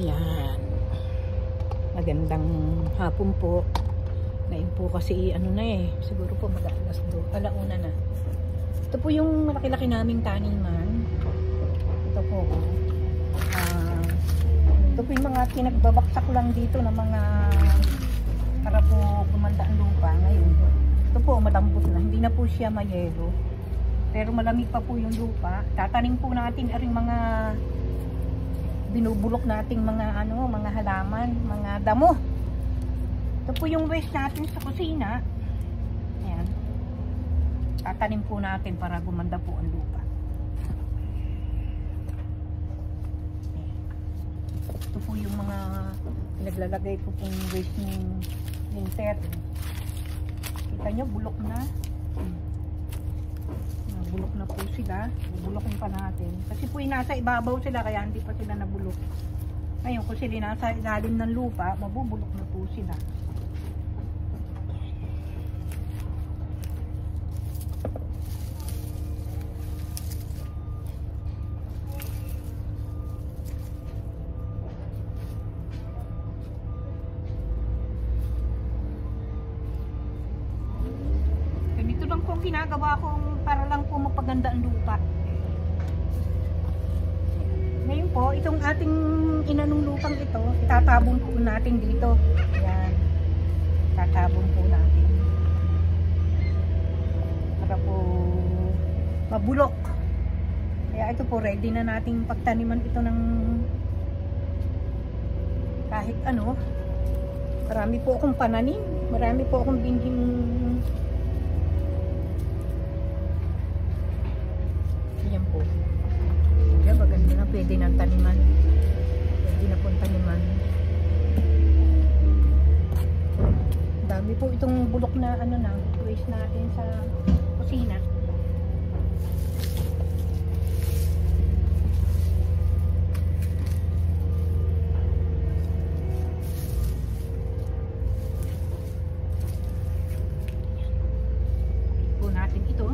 Ayan. Magandang hapon po. Ngayon po kasi ano na eh. Siguro po alauna na. Ito po yung malaki-laki naming taniman. Ito po. Ito po yung mga pinagbabaksak lang dito ng mga para po gumanda ang lupa ngayon. Ito po malambot na. Hindi na po siya mayelo. Pero malamig pa po yung lupa. Tatanim po natin aring mga binubulok nating mga mga halaman, mga damo. Ito po yung waste natin sa kusina. Ayan. Tatanim po natin para gumanda po ang lupa. Ayan. Ito po yung mga pinaglalagay po pong waste ng winter. Kita nyo, bulok na. Bulok na po sila. Bubulokin pa natin. Kasi po yung nasa ibabaw sila kaya hindi pa sila nabulok. Ngayon kung sila nasa ilalim ng lupa, mabubulok na po sila. Ganito lang po ang ginagawa kong para lang po mapaganda ang lupa. Ngayon po, itong ating inanong lupang ito, itatabon po natin dito. Ayan. Tatabon po natin. Para po mabulok. Kaya ito po, ready na nating pagtaniman ito ng kahit ano. Marami po akong pananim. Marami po akong binhing yan po. Kaya maganda na pwede ng taniman. Pwede na pong taniman. Dami po itong bulok na waste natin sa kusina. Po natin ito.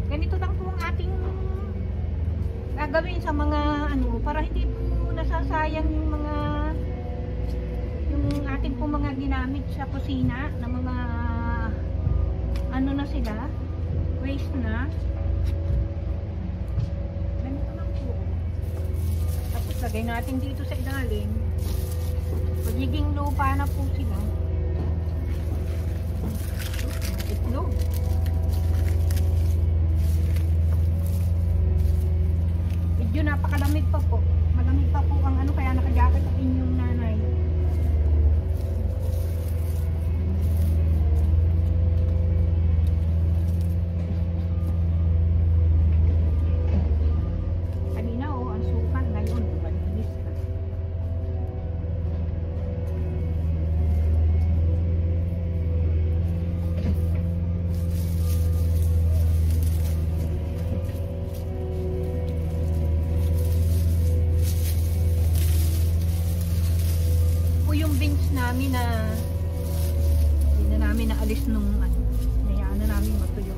Ganito lang po ang ating gagawin sa mga para hindi po nasasayang yung ating po mga ginamit sa kusina na mga na sila, waste na. Ganito lang po. Tapos lagay natin dito sa ilalim. Pagiging lupa na po sila. Itlog. Medyo napakalamig pa po. Malamig pa po ang kaya nakajacket ang inyong nanay. Kanina ang sukat ngayon. Malinis na. Namin na hindi na namin naalis nung hayaan na namin matuyo.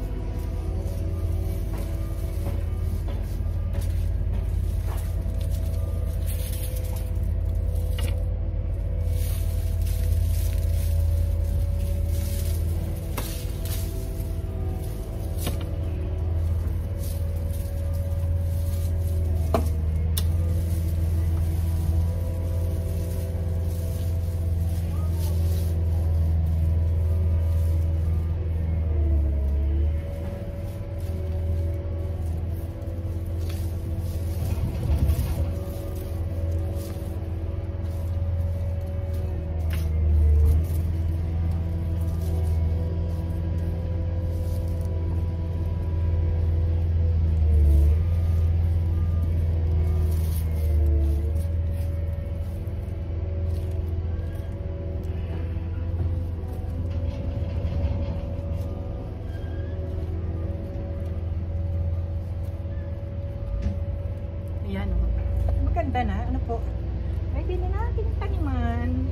Ayan o. Maganda na. Ano po? Pwede na natin taniman.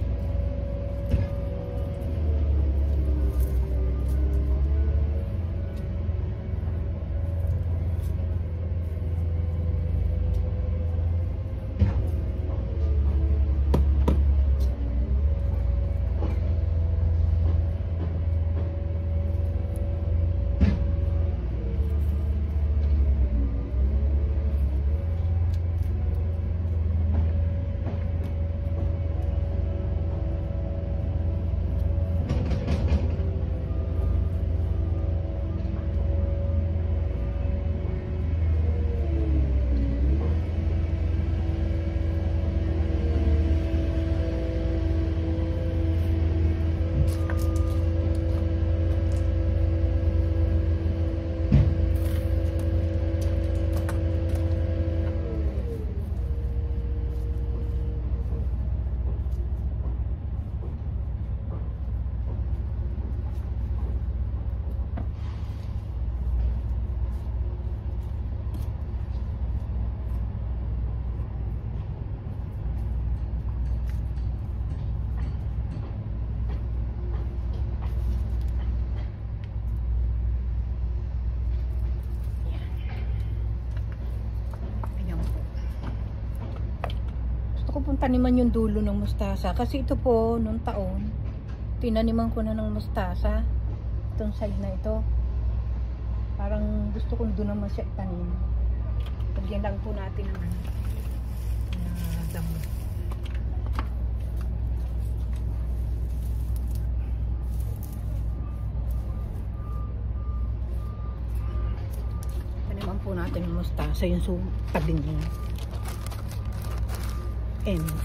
Gusto ko pong taniman yung dulo ng mustasa. Kasi ito po, nung taon, tinaniman ko na ng mustasa. Itong side na ito. Parang gusto kong doon naman siya itanim. Lagyan lang po natin ng damo. Taniman po natin yung mustasa, yung tabing niya.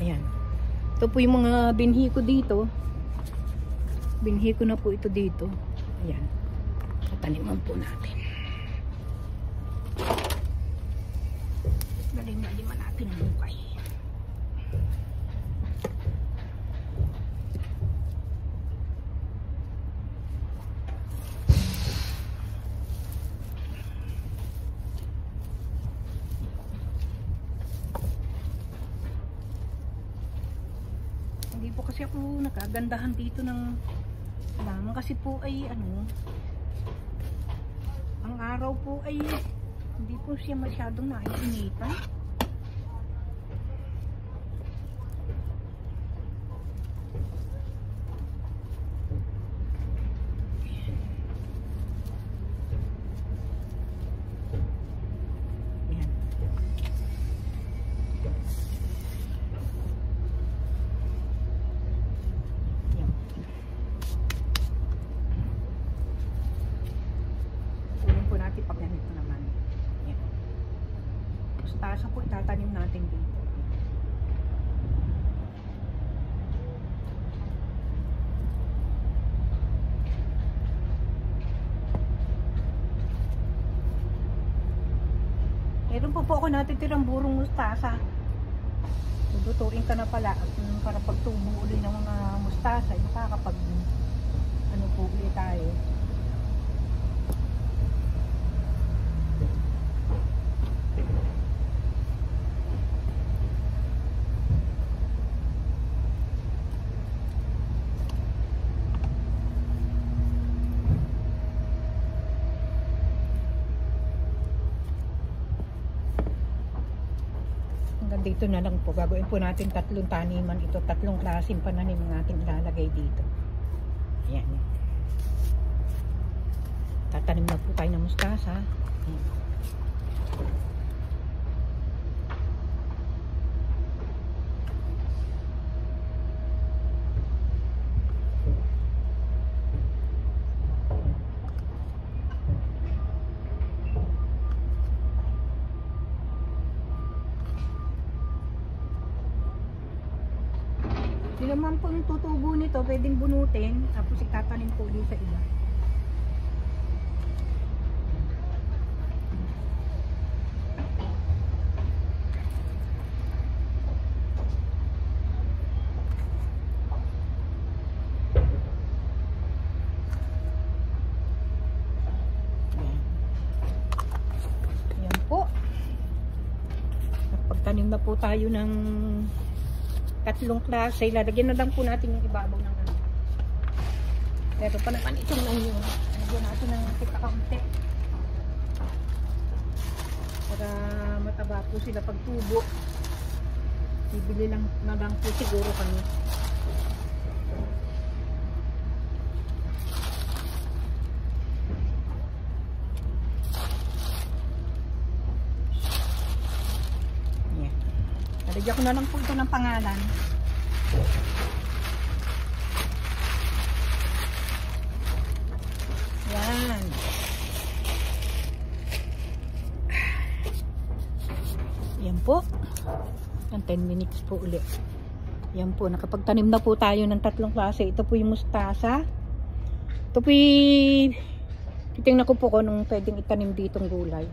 Ayan. Ito po yung mga binhi ko dito. Binhi ko na po ito dito. Ayan. Taniman po natin. Laliman natin ang hukay. Hindi po kasi ako nakagandahan dito ng lamang kasi po ay ang araw po ay hindi po siya masyadong naiinitan. Pag ganito naman, yan. Mustasa po itatanim natin dito. Meron po ako natitirang burong mustasa. Lutuin ka na pala para pagtubo ulit ng mga mustasa, makakapag po ulit tayo. Dito na lang po, gagawin po natin 3 taniman ito, 3 klaseng pananim ang ating ilalagay dito. Ayan. Tatanim na po tayo ng mustasa. Ayan. Yung naman po yung tutubo nito, pwedeng bunutin, tapos itatanim po ulit sa iba. Ayan po. Pagtanim na po tayo ng 3 klase, lalagyan na lang po natin yung ibabaw ng pero pa naman itong nanyo, lagyan natin ng kita-kaunti para mataba po sila pag tubo. Bibili lang na lang po siguro kami. Lagyan ko na lang po ito ng pangalan. Yan. Yan po. Yan 10 minutes po ulit. Yan po. Nakapagtanim na po tayo ng 3 klase. Ito po yung mustasa. Ito po yung titingnan ko po kung anong pwedeng itanim ditong gulay.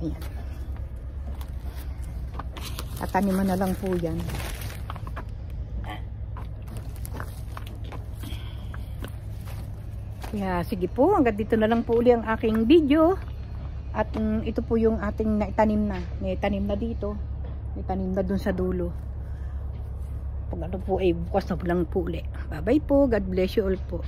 Ayan. Tataniman na lang po yan. Kaya sige po, hanggang dito na lang po uli ang aking video. At ito po yung ating naitanim na. May tanim na dito. May tanim na dun sa dulo. Pag ano po ay bukas na po lang po uli. Bye bye po. God bless you all po.